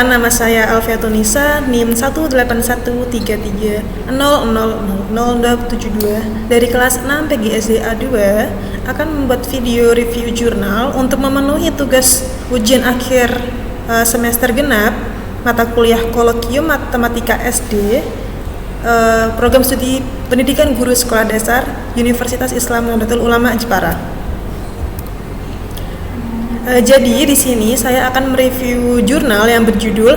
Perkenalkan, nama saya Alfia Tunisa, NIM 18133000072 dari kelas 6 PGSD A2 akan membuat video review jurnal untuk memenuhi tugas ujian akhir semester genap mata kuliah Kolokium Matematika SD program studi pendidikan guru sekolah dasar Universitas Islam Nahdlatul Ulama Jepara. Jadi di sini saya akan mereview jurnal yang berjudul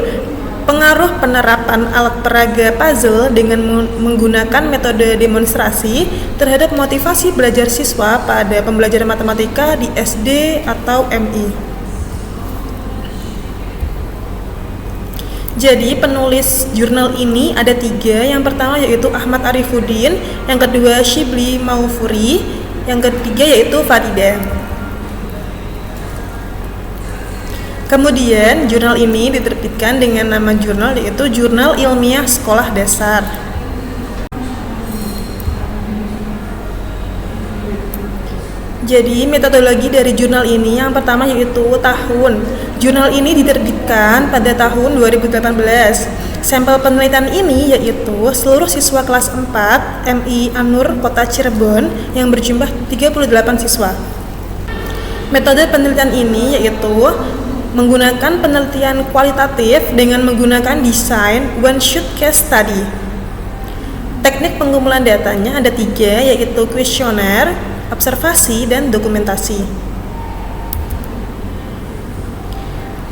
Pengaruh Penerapan Alat Peraga Puzzle dengan menggunakan metode demonstrasi terhadap motivasi belajar siswa pada pembelajaran matematika di SD atau MI. Jadi penulis jurnal ini ada 3. Yang pertama yaitu Ahmad Arifuddin, yang kedua Shibli Maufuri, yang ketiga yaitu Farida. Kemudian jurnal ini diterbitkan dengan nama jurnal yaitu Jurnal Ilmiah Sekolah Dasar. Jadi metodologi dari jurnal ini yang pertama yaitu tahun. Jurnal ini diterbitkan pada tahun 2018. Sampel penelitian ini yaitu seluruh siswa kelas 4 MI An-Nur Kota Cirebon yang berjumlah 38 siswa. Metode penelitian ini yaitu menggunakan penelitian kualitatif dengan menggunakan desain one-shot case study. Teknik pengumpulan datanya ada 3 yaitu kuesioner, observasi, dan dokumentasi.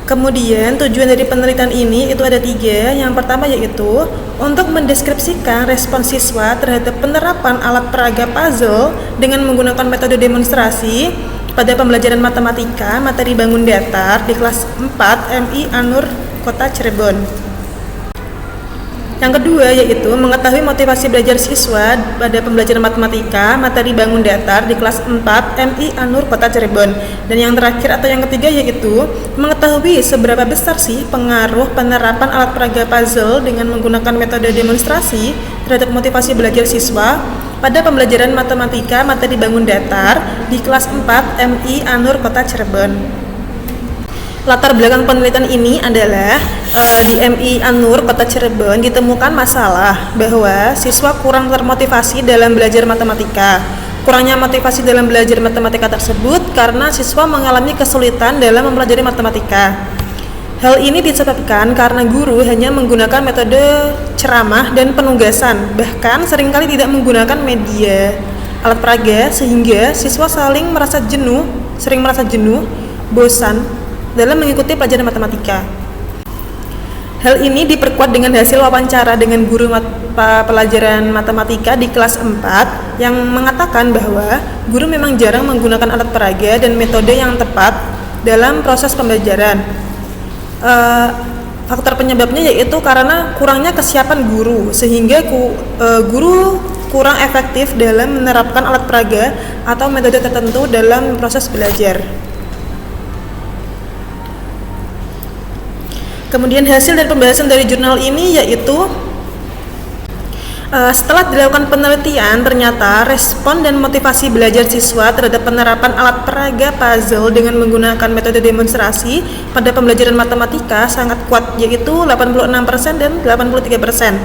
Kemudian tujuan dari penelitian ini itu ada 3. Yang pertama yaitu untuk mendeskripsikan respon siswa terhadap penerapan alat peraga puzzle dengan menggunakan metode demonstrasi pada pembelajaran matematika materi bangun datar di kelas 4 MI An-Nur Kota Cirebon. Yang kedua yaitu mengetahui motivasi belajar siswa pada pembelajaran matematika materi bangun datar di kelas 4 MI An-Nur Kota Cirebon. Dan yang terakhir atau yang ketiga yaitu mengetahui seberapa besar sih pengaruh penerapan alat peraga puzzle dengan menggunakan metode demonstrasi terhadap motivasi belajar siswa pada pembelajaran matematika materi bangun datar di kelas 4 MI An-Nur Kota Cirebon. Latar belakang penelitian ini adalah di MI An-Nur Kota Cirebon ditemukan masalah bahwa siswa kurang termotivasi dalam belajar matematika. Kurangnya motivasi dalam belajar matematika tersebut karena siswa mengalami kesulitan dalam mempelajari matematika. Hal ini disebabkan karena guru hanya menggunakan metode ceramah dan penugasan, bahkan seringkali tidak menggunakan media alat peraga sehingga siswa sering merasa jenuh, bosan dalam mengikuti pelajaran matematika. Hal ini diperkuat dengan hasil wawancara dengan guru pelajaran matematika di kelas 4 yang mengatakan bahwa guru memang jarang menggunakan alat peraga dan metode yang tepat dalam proses pembelajaran. Faktor penyebabnya yaitu karena kurangnya kesiapan guru sehingga guru kurang efektif dalam menerapkan alat peraga atau metode tertentu dalam proses belajar. Kemudian hasil dan pembahasan dari jurnal ini yaitu setelah dilakukan penelitian, ternyata respon dan motivasi belajar siswa terhadap penerapan alat peraga puzzle dengan menggunakan metode demonstrasi pada pembelajaran matematika sangat kuat, yaitu 86% dan 83%.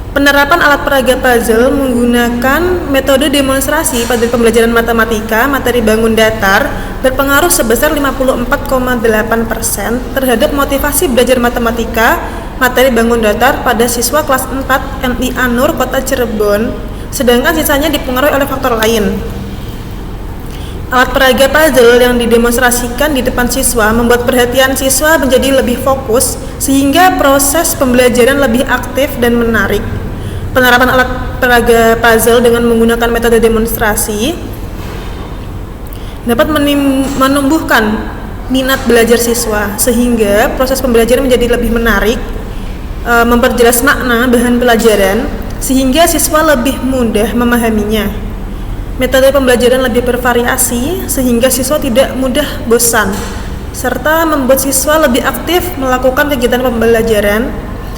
Penerapan alat peraga puzzle menggunakan metode demonstrasi pada pembelajaran matematika materi bangun datar berpengaruh sebesar 54,8% terhadap motivasi belajar matematika materi bangun datar pada siswa kelas 4 MI An-Nur Kota Cirebon, sedangkan sisanya dipengaruhi oleh faktor lain. Alat peraga puzzle yang didemonstrasikan di depan siswa membuat perhatian siswa menjadi lebih fokus sehingga proses pembelajaran lebih aktif dan menarik. Penerapan alat peraga puzzle dengan menggunakan metode demonstrasi dapat menumbuhkan minat belajar siswa sehingga proses pembelajaran menjadi lebih menarik, memperjelas makna bahan pelajaran sehingga siswa lebih mudah memahaminya. Metode pembelajaran lebih bervariasi sehingga siswa tidak mudah bosan serta membuat siswa lebih aktif melakukan kegiatan pembelajaran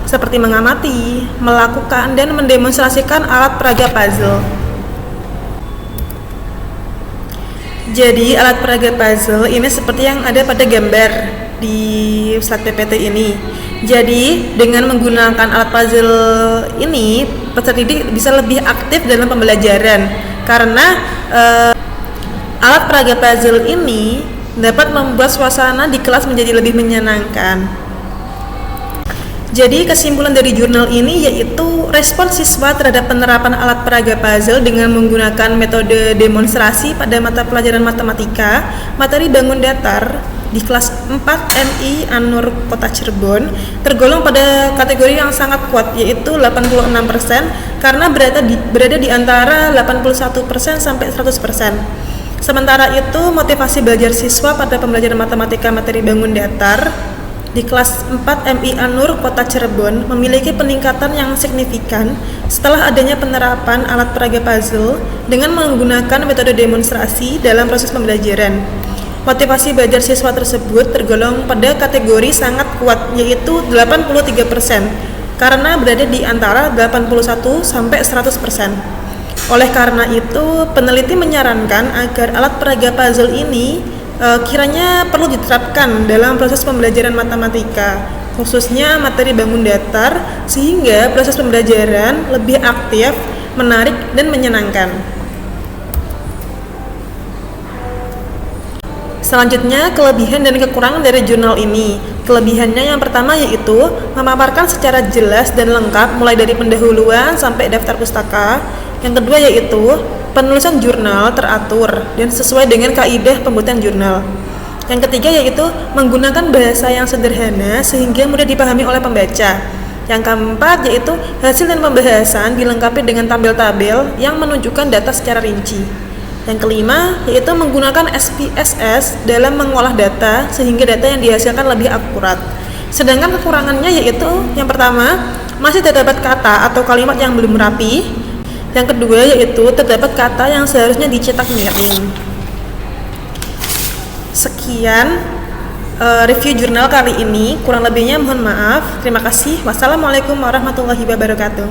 seperti mengamati, melakukan, dan mendemonstrasikan alat peraga puzzle. Jadi alat peraga puzzle ini seperti yang ada pada gambar. di slide PPT ini. Jadi dengan menggunakan alat puzzle ini, peserta didik bisa lebih aktif dalam pembelajaran karena alat peraga puzzle ini dapat membuat suasana di kelas menjadi lebih menyenangkan. Jadi kesimpulan dari jurnal ini yaitu respon siswa terhadap penerapan alat peraga puzzle dengan menggunakan metode demonstrasi pada mata pelajaran matematika, materi bangun datar di kelas 4 MI Anur Kota Cirebon tergolong pada kategori yang sangat kuat yaitu 86% karena berada di antara 81% sampai 100%. Sementara itu motivasi belajar siswa pada pembelajaran matematika materi bangun datar di kelas 4 MI Anur Kota Cirebon memiliki peningkatan yang signifikan setelah adanya penerapan alat peraga puzzle dengan menggunakan metode demonstrasi dalam proses pembelajaran. Motivasi belajar siswa tersebut tergolong pada kategori sangat kuat yaitu 83% karena berada di antara 81 sampai 100%. Oleh karena itu, peneliti menyarankan agar alat peraga puzzle ini kiranya perlu diterapkan dalam proses pembelajaran matematika, khususnya materi bangun datar, sehingga proses pembelajaran lebih aktif, menarik, dan menyenangkan. Selanjutnya, kelebihan dan kekurangan dari jurnal ini. Kelebihannya yang pertama yaitu memaparkan secara jelas dan lengkap mulai dari pendahuluan sampai daftar pustaka. Yang kedua yaitu penulisan jurnal teratur dan sesuai dengan kaidah pembuatan jurnal. Yang ketiga yaitu menggunakan bahasa yang sederhana sehingga mudah dipahami oleh pembaca. Yang keempat yaitu hasil dan pembahasan dilengkapi dengan tabel-tabel yang menunjukkan data secara rinci. Yang kelima yaitu menggunakan SPSS dalam mengolah data sehingga data yang dihasilkan lebih akurat. Sedangkan kekurangannya yaitu yang pertama masih terdapat kata atau kalimat yang belum rapi. Yang kedua yaitu terdapat kata yang seharusnya dicetak miring. Sekian review jurnal kali ini, kurang lebihnya mohon maaf. Terima kasih. Wassalamualaikum warahmatullahi wabarakatuh.